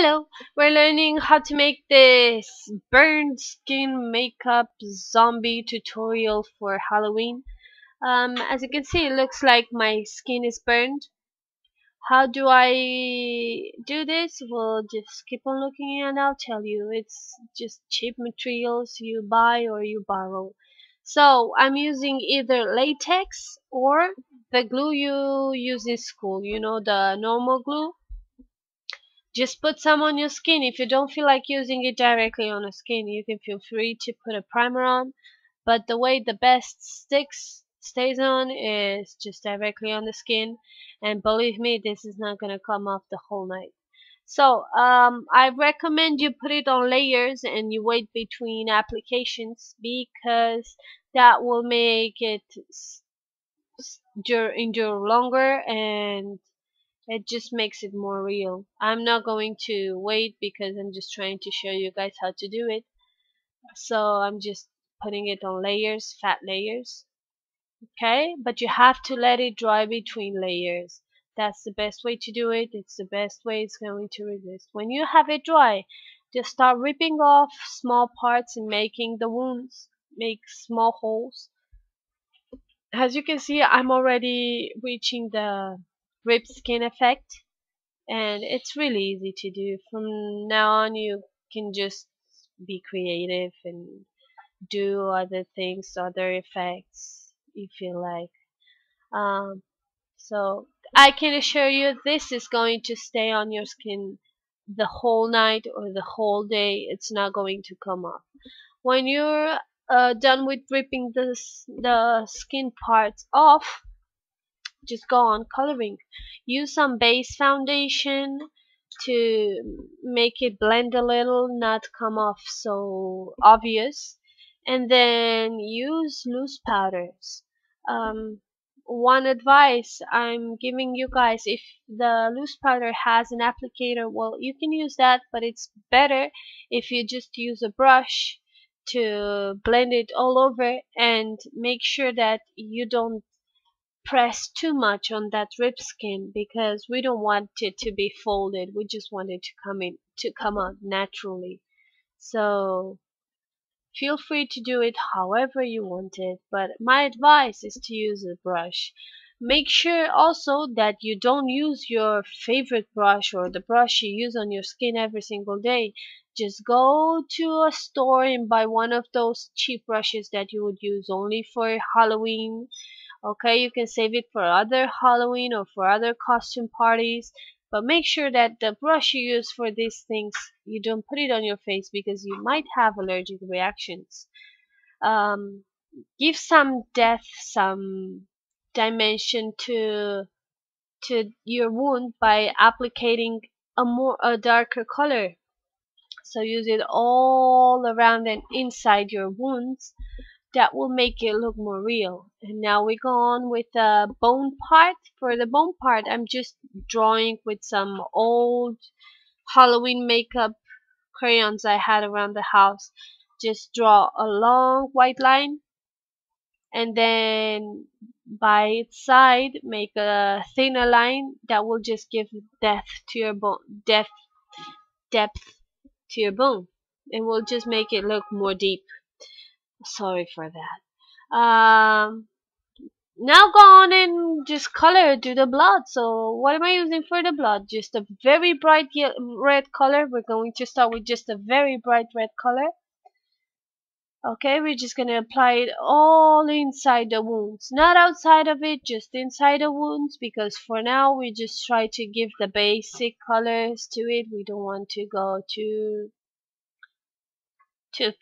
Hello, we're learning how to make this burned skin makeup zombie tutorial for Halloween. As you can see, it looks like my skin is burned. How do I do this? Well, just keep on looking and I'll tell you. It's just cheap materials you buy or you borrow. So I'm using either latex or the glue you use in school. You know, the normal glue. Just put some on your skin. If you don't feel like using it directly on the skin, you can feel free to put a primer on. But the way the best stays on is just directly on the skin. And believe me, this is not gonna come off the whole night. So I recommend you put it on layers and you wait between applications because that will make it endure longer and it just makes it more real. I'm not going to wait because I'm just trying to show you guys how to do it. So I'm just putting it on layers, fat layers. Okay, but you have to let it dry between layers. That's the best way to do it. It's the best way it's going to resist. When you have it dry, just start ripping off small parts and making the wounds, make small holes. As you can see, I'm already reaching the ripped skin effect. And it's really easy to do. From now on, you can just be creative and do other things, other effects you feel like. Um, so I can assure you this is going to stay on your skin the whole night or the whole day. It's not going to come off. When you're done with ripping the skin parts off, just go on coloring. Use some base foundation to make it blend a little, not come off so obvious. And then use loose powders. One advice I'm giving you guys, if the loose powder has an applicator, well, you can use that, but it's better if you just use a brush to blend it all over and make sure that you don't press too much on that rib skin because we don't want it to be folded. We just want it to come out naturally. So feel free to do it however you want it, but my advice is to use a brush. Make sure also that you don't use your favorite brush or the brush you use on your skin every single day. Just go to a store and buy one of those cheap brushes that you would use only for Halloween. Okay, you can save it for other Halloween or for other costume parties, but make sure that the brush you use for these things, you don't put it on your face because you might have allergic reactions. Um, give some depth, some dimension to your wound by applying a darker color. So use it all around and inside your wounds. That will make it look more real. And now we go on with the bone part. For the bone part, I'm just drawing with some old Halloween makeup crayons I had around the house. Just draw a long white line and then by its side make a thinner line that will just give depth to your bone, depth to your bone. It will just make it look more deep. Sorry for that. Now go on and just color to the blood. So what am I using for the blood? Just a very bright red color. We're going to start with just a very bright red color. Okay, we're just going to apply it all inside the wounds. Not outside of it, just inside the wounds. Because for now, we just try to give the basic colors to it. We don't want to go too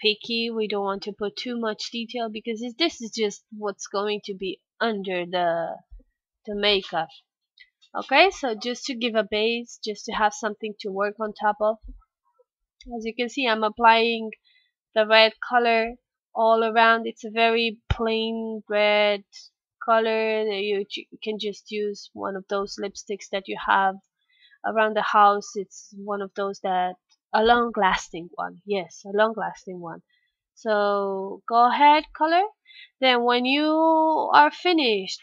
picky. We don't want to put too much detail because this is just what's going to be under the makeup. Okay, so just to give a base, just to have something to work on top of. As you can see, I'm applying the red color all around. It's a very plain red color. You can just use one of those lipsticks that you have around the house. It's one of those that a long lasting one. Yes, a long lasting one. So go ahead, color. Then when you are finished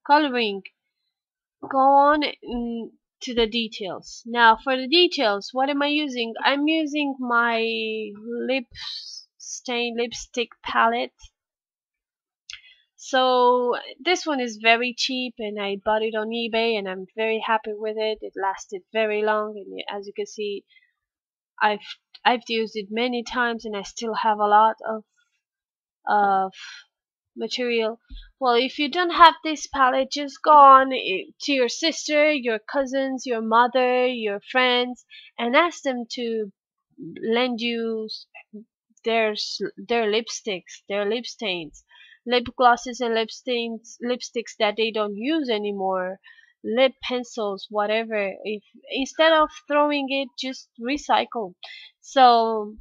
coloring, go on and to the details. Now for the details, what am I using? I'm using my lip stain lipstick palette. So this one is very cheap and I bought it on eBay and I'm very happy with it. It lasted very long and as you can see, I've I've used it many times and I still have a lot of material. Well, if you don't have this palette, just go on to your sister, your cousins, your mother, your friends, and ask them to lend you their lipsticks, their lip stains, lip glosses and lip stains, lipsticks that they don't use anymore, lip pencils, whatever. If instead of throwing it, just recycle. So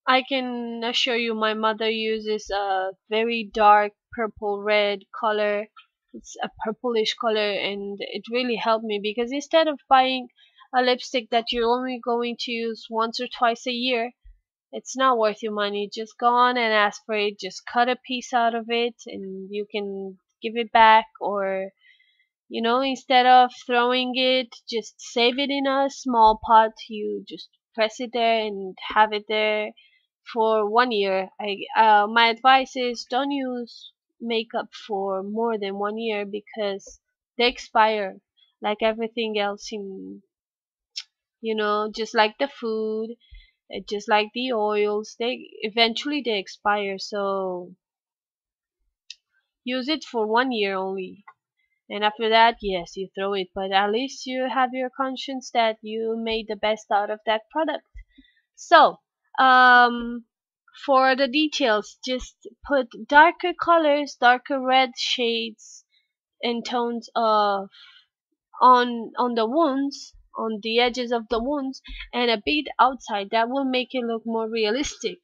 I can assure you my mother uses a very dark purple red color. It's a purplish color and it really helped me because instead of buying a lipstick that you're only going to use once or twice a year, it's not worth your money. Just go on and ask for it. Just cut a piece out of it and you can give it back, or instead of throwing it, just save it in a small pot. You just press it there and have it there for 1 year. My advice is don't use makeup for more than 1 year because they expire like everything else in, just like the food, just like the oils, they expire. So use it for 1 year only. And after that, yes, you throw it, but at least you have your conscience that you made the best out of that product. So, for the details, just put darker colors, darker red shades and tones of on the wounds, on the edges of the wounds, and a bit outside. That will make it look more realistic.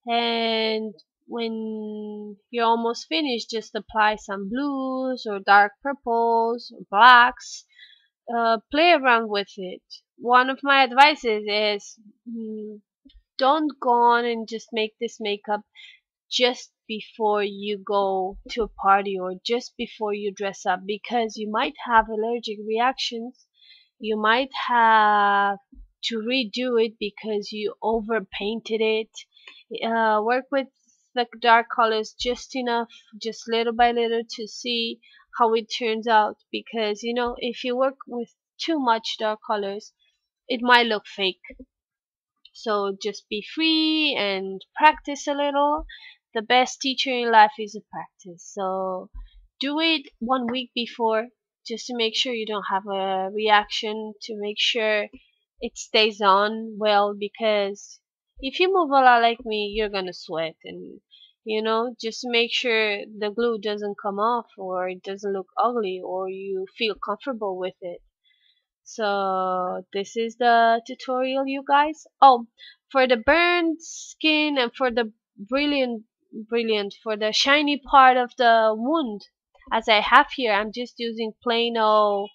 And when you're almost finished, just apply some blues or dark purples or blacks. Play around with it. One of my advices is don't go on and just make this makeup just before you go to a party or just before you dress up, because you might have allergic reactions. You might have to redo it because you over painted it. Work with the dark colors just enough, just little by little, to see how it turns out, because if you work with too much dark colors, it might look fake. So just be free and practice a little. The best teacher in life is a practice. So do it 1 week before, just to make sure you don't have a reaction, to make sure it stays on well, because if you move a lot like me, you're gonna sweat, and just make sure the glue doesn't come off or it doesn't look ugly or you feel comfortable with it. So this is the tutorial, you guys. Oh, for the burned skin and for the brilliant, for the shiny part of the wound, as I have here, I'm just using plain old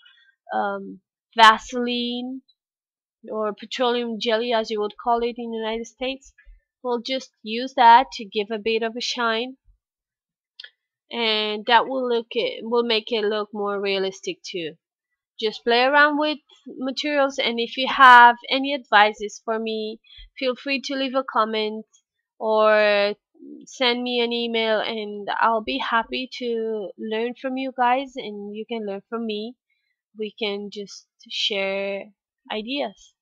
um, Vaseline or petroleum jelly, as you would call it in the United States. We'll just use that to give a bit of a shine, and that will make it look more realistic too. Just play around with materials, and if you have any advices for me, feel free to leave a comment or send me an email, and I'll be happy to learn from you guys and you can learn from me. We can just share ideas.